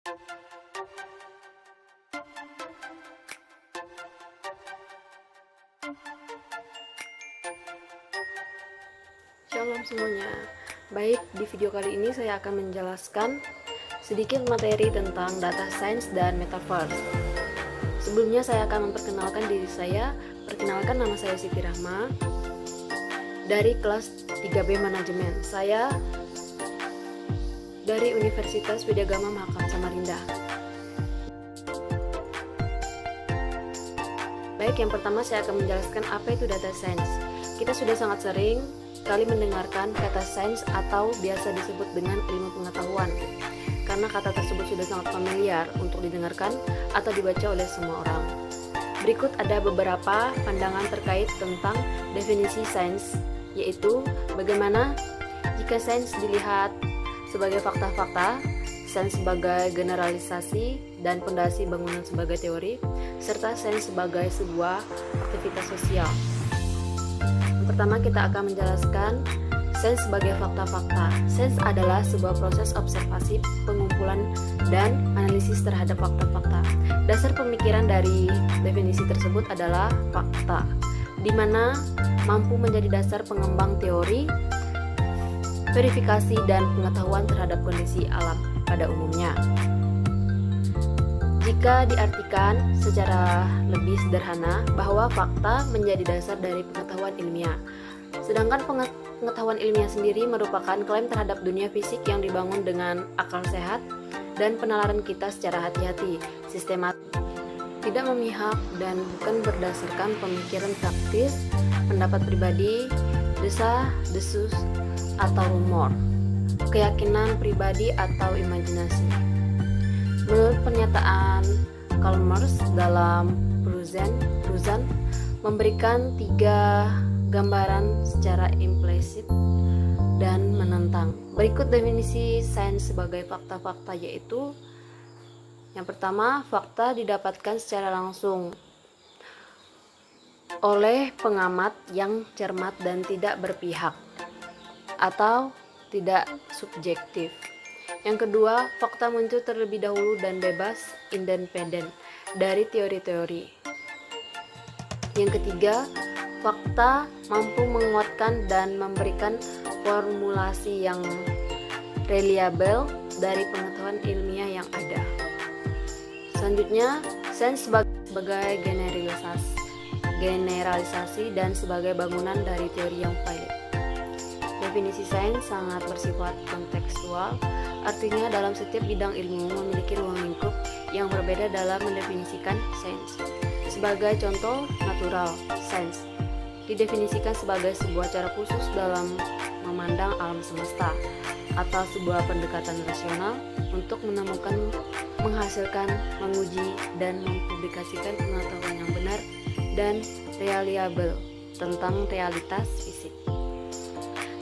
Shalom semuanya. Baik, di video kali ini saya akan menjelaskan sedikit materi tentang data science dan metaverse. Sebelumnya saya akan memperkenalkan diri saya. Perkenalkan, nama saya Siti Rahma dari kelas 3B Manajemen. Saya dari Universitas Widyagama Mahakam Samarinda. Baik, yang pertama saya akan menjelaskan apa itu data science. Kita sudah sangat sering kali mendengarkan kata sains atau biasa disebut dengan ilmu pengetahuan, karena kata tersebut sudah sangat familiar untuk didengarkan atau dibaca oleh semua orang. Berikut ada beberapa pandangan terkait tentang definisi sains, yaitu bagaimana jika sains dilihat sebagai fakta-fakta, sains sebagai generalisasi dan pondasi bangunan sebagai teori, serta sains sebagai sebuah aktivitas sosial. Pertama, kita akan menjelaskan sains sebagai fakta-fakta. Sains adalah sebuah proses observasi, pengumpulan, dan analisis terhadap fakta-fakta. Dasar pemikiran dari definisi tersebut adalah fakta, di mana mampu menjadi dasar pengembang teori, verifikasi, dan pengetahuan terhadap kondisi alam pada umumnya. Jika diartikan secara lebih sederhana, bahwa fakta menjadi dasar dari pengetahuan ilmiah. Sedangkan pengetahuan ilmiah sendiri merupakan klaim terhadap dunia fisik yang dibangun dengan akal sehat dan penalaran kita secara hati-hati, sistematis, tidak memihak, dan bukan berdasarkan pemikiran praktis, pendapat pribadi, desah-desus, atau rumor, keyakinan pribadi, atau imajinasi. Menurut pernyataan Karl Marx dalam Prusen memberikan 3 gambaran secara implisit dan menentang. Berikut definisi sains sebagai fakta-fakta, yaitu yang pertama, fakta didapatkan secara langsung oleh pengamat yang cermat dan tidak berpihak atau tidak subjektif. Yang kedua, fakta muncul terlebih dahulu dan bebas, independen dari teori-teori. Yang ketiga, fakta mampu menguatkan dan memberikan formulasi yang reliable dari pengetahuan ilmiah yang ada. Selanjutnya, sains sebagai generalisasi dan sebagai bangunan dari teori yang valid. Definisi sains sangat bersifat kontekstual, artinya dalam setiap bidang ilmu memiliki ruang lingkup yang berbeda dalam mendefinisikan sains. Sebagai contoh, natural science didefinisikan sebagai sebuah cara khusus dalam memandang alam semesta atau sebuah pendekatan rasional untuk menemukan, menghasilkan, menguji, dan mempublikasikan pengetahuan yang benar dan reliable tentang realitas fisik.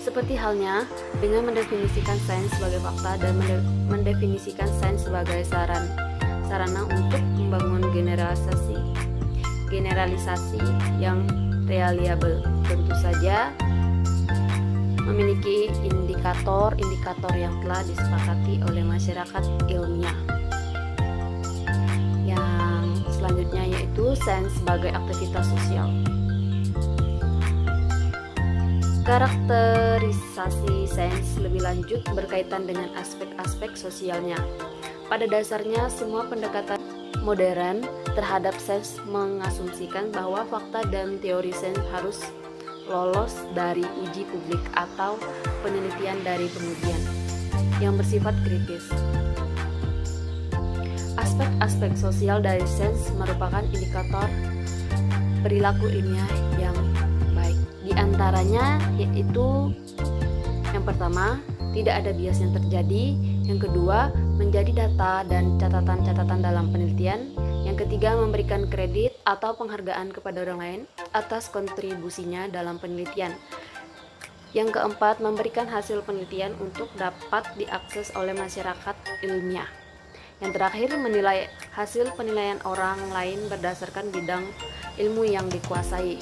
Seperti halnya dengan mendefinisikan sains sebagai fakta dan mendefinisikan sains sebagai sarana untuk membangun generalisasi yang reliable, tentu saja memiliki indikator-indikator yang telah disepakati oleh masyarakat ilmiah. Yang selanjutnya yaitu sains sebagai aktivitas sosial. Karakterisasi sains lebih lanjut berkaitan dengan aspek-aspek sosialnya. Pada dasarnya, semua pendekatan modern terhadap sains mengasumsikan bahwa fakta dan teori sains harus lolos dari uji publik atau penelitian dari pengujian yang bersifat kritis. Aspek-aspek sosial dari sains merupakan indikator perilaku ilmiah yang baik. Di antaranya yaitu yang pertama, tidak ada bias yang terjadi. Yang kedua, menjadi data dan catatan-catatan dalam penelitian. Yang ketiga, memberikan kredit atau penghargaan kepada orang lain atas kontribusinya dalam penelitian. Yang keempat, memberikan hasil penelitian untuk dapat diakses oleh masyarakat ilmiah. Yang terakhir, menilai hasil penilaian orang lain berdasarkan bidang ilmu yang dikuasai.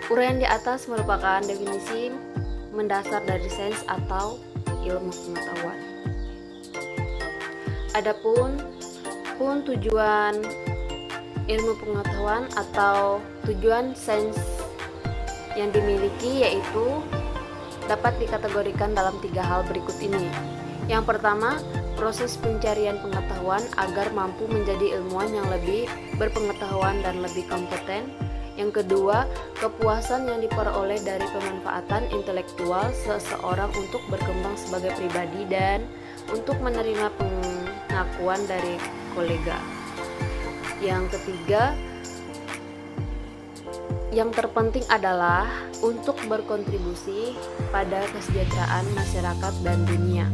Uraian di atas merupakan definisi mendasar dari sains atau ilmu pengetahuan. Adapun tujuan ilmu pengetahuan atau tujuan sains yang dimiliki yaitu dapat dikategorikan dalam 3 hal berikut ini. Yang pertama, proses pencarian pengetahuan agar mampu menjadi ilmuwan yang lebih berpengetahuan dan lebih kompeten. Yang kedua, kepuasan yang diperoleh dari pemanfaatan intelektual seseorang untuk berkembang sebagai pribadi dan untuk menerima pengakuan dari kolega. Yang ketiga, yang terpenting adalah untuk berkontribusi pada kesejahteraan masyarakat dan dunia.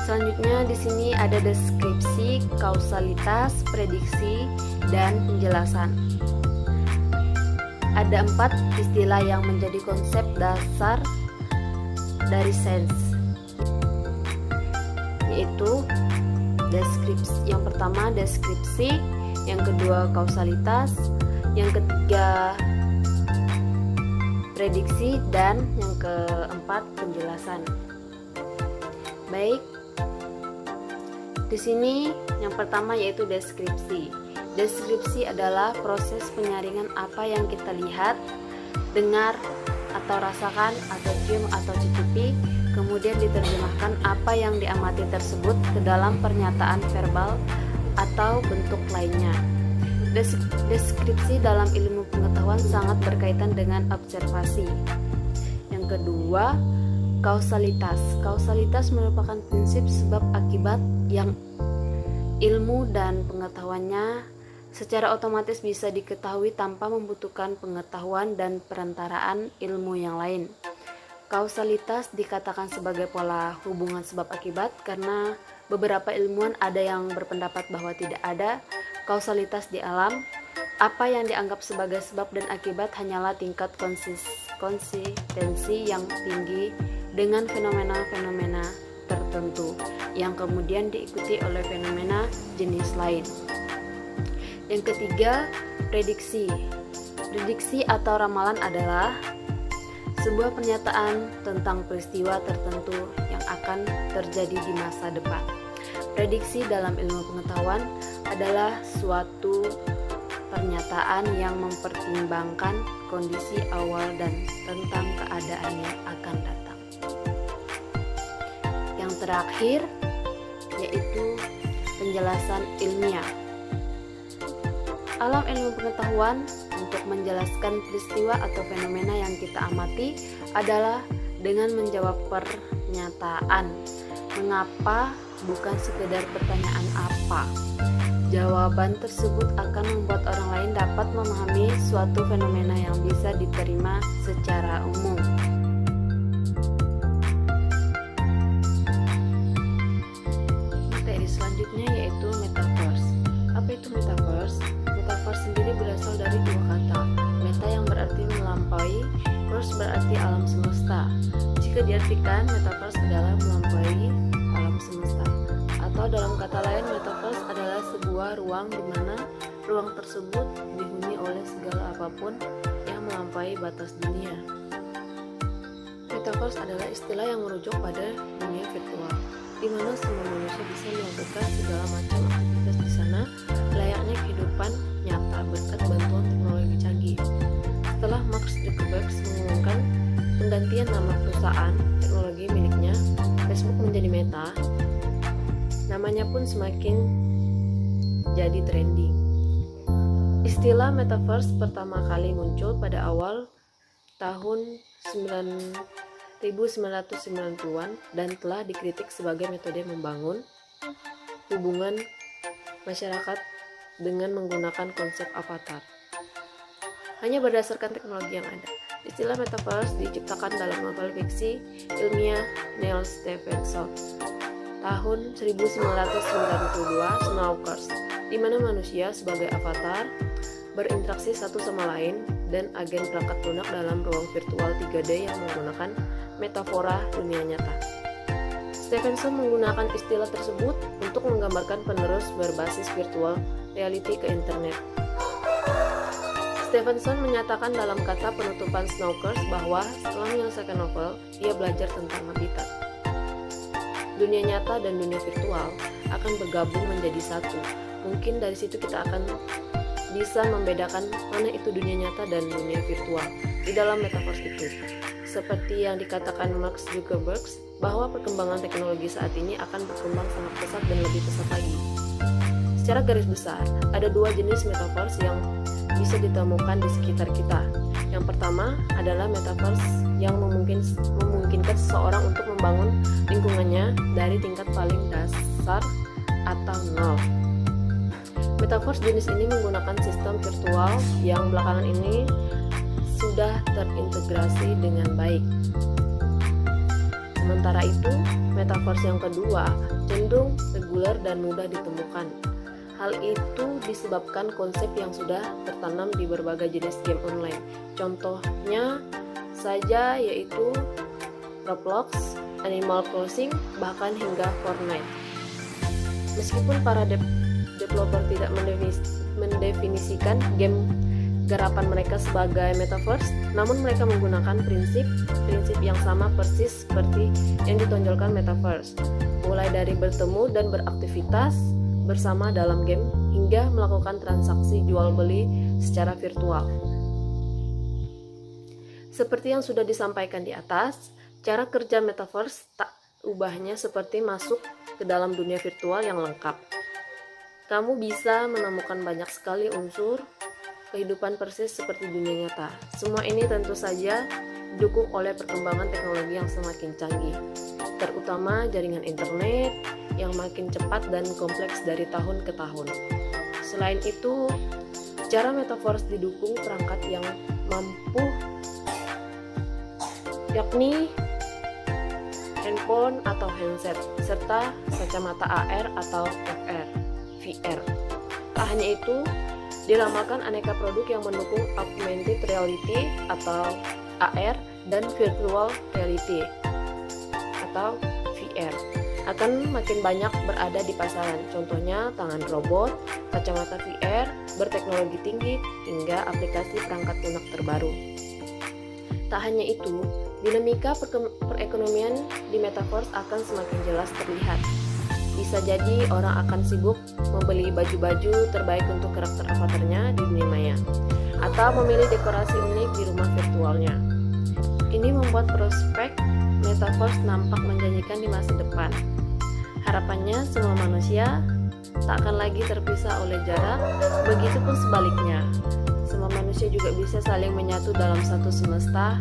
Selanjutnya di sini ada deskripsi, kausalitas, prediksi, dan penjelasan. Ada 4 istilah yang menjadi konsep dasar dari sains, yaitu yang pertama deskripsi, yang kedua kausalitas, yang ketiga prediksi, dan yang keempat penjelasan. Baik, di sini yang pertama yaitu deskripsi. Deskripsi adalah proses penyaringan apa yang kita lihat, dengar, atau rasakan, atau cium, atau cicipi, kemudian diterjemahkan apa yang diamati tersebut ke dalam pernyataan verbal atau bentuk lainnya. Deskripsi dalam ilmu pengetahuan sangat berkaitan dengan observasi. Yang kedua, kausalitas. Kausalitas merupakan prinsip sebab akibat yang ilmu dan pengetahuannya secara otomatis bisa diketahui tanpa membutuhkan pengetahuan dan perantaraan ilmu yang lain. Kausalitas dikatakan sebagai pola hubungan sebab akibat karena beberapa ilmuwan ada yang berpendapat bahwa tidak ada kausalitas di alam. Apa yang dianggap sebagai sebab dan akibat hanyalah tingkat konsistensi yang tinggi dengan fenomena-fenomena tertentu yang kemudian diikuti oleh fenomena jenis lain. Yang ketiga, prediksi. Prediksi atau ramalan adalah sebuah pernyataan tentang peristiwa tertentu yang akan terjadi di masa depan. Prediksi dalam ilmu pengetahuan adalah suatu pernyataan yang mempertimbangkan kondisi awal dan tentang keadaan yang akan datang. Yang terakhir yaitu penjelasan ilmiah. Alam ilmu pengetahuan untuk menjelaskan peristiwa atau fenomena yang kita amati adalah dengan menjawab pernyataan mengapa, bukan sekedar pertanyaan apa. Jawaban tersebut akan membuat orang lain dapat memahami suatu fenomena yang bisa diterima secara umum. Materi selanjutnya yaitu metaverse. Apa itu metaverse? Metaverse sendiri berasal dari 2 kata. Meta yang berarti melampaui, verse berarti alam semesta. Jika diartikan, metaverse adalah melampaui alam semesta. Atau dalam kata lain, metaverse adalah sebuah ruang di mana ruang tersebut dihuni oleh segala apapun yang melampaui batas dunia. Metaverse adalah istilah yang merujuk pada dunia virtual, di mana semua manusia bisa melakukan segala macam aktivitas di sana, layaknya kehidupan nyata berkat bantuan teknologi canggih. Setelah Mark Zuckerberg mengumumkan penggantian nama perusahaan teknologi miliknya, Facebook menjadi Meta, namanya pun semakin jadi trending. Istilah metaverse pertama kali muncul pada awal tahun 1990-an dan telah dikritik sebagai metode membangun hubungan masyarakat dengan menggunakan konsep avatar. Hanya berdasarkan teknologi yang ada. Istilah metaverse diciptakan dalam novel fiksi ilmiah Neil Stephenson tahun 1992, Snookers, di mana manusia sebagai avatar berinteraksi satu sama lain dan agen perangkat lunak dalam ruang virtual 3D yang menggunakan metafora dunia nyata. Stephenson menggunakan istilah tersebut untuk menggambarkan penerus berbasis virtual reality ke internet. Stephenson menyatakan dalam kata penutupan Snookers bahwa setelah menyelesaikan novel, ia belajar tentang habitat. dunia nyata dan dunia virtual akan bergabung menjadi satu. Mungkin dari situ kita akan bisa membedakan mana itu dunia nyata dan dunia virtual di dalam metaverse itu. Seperti yang dikatakan Mark Zuckerberg, bahwa perkembangan teknologi saat ini akan berkembang sangat pesat dan lebih pesat lagi. Secara garis besar, ada dua jenis metaverse yang bisa ditemukan di sekitar kita. Yang pertama adalah metaverse yang memungkinkan seseorang untuk membangun lingkungannya dari tingkat paling dasar atau nol. Metaverse jenis ini menggunakan sistem virtual yang belakangan ini sudah terintegrasi dengan baik. Sementara itu, metaverse yang kedua cenderung reguler dan mudah ditemukan. Hal itu disebabkan konsep yang sudah tertanam di berbagai jenis game online. Contohnya saja yaitu Roblox, Animal Crossing, bahkan hingga Fortnite. Meskipun para developer tidak mendefinisikan game garapan mereka sebagai metaverse, namun mereka menggunakan prinsip yang sama persis seperti yang ditonjolkan metaverse, mulai dari bertemu dan beraktivitas bersama dalam game hingga melakukan transaksi jual beli secara virtual. Seperti yang sudah disampaikan di atas, cara kerja metaverse tak ubahnya seperti masuk ke dalam dunia virtual yang lengkap. Kamu bisa menemukan banyak sekali unsur kehidupan persis seperti dunia nyata. Semua ini tentu saja didukung oleh perkembangan teknologi yang semakin canggih, terutama jaringan internet yang makin cepat dan kompleks dari tahun ke tahun. Selain itu, cara metaverse didukung perangkat yang mampu, yakni handphone atau handset, serta kacamata AR atau VR. Tak hanya itu, diramakan aneka produk yang mendukung augmented reality atau AR dan virtual reality atau VR akan makin banyak berada di pasaran. Contohnya tangan robot, kacamata VR berteknologi tinggi, hingga aplikasi perangkat lunak terbaru. Tak hanya itu, dinamika perekonomian di metaverse akan semakin jelas terlihat. Bisa jadi orang akan sibuk membeli baju-baju terbaik untuk karakter avatarnya di dunia maya, atau memilih dekorasi unik di rumah virtualnya. Ini membuat prospek metaverse nampak menjanjikan di masa depan. Harapannya semua manusia tak akan lagi terpisah oleh jarak, begitupun sebaliknya. Semua manusia juga bisa saling menyatu dalam satu semesta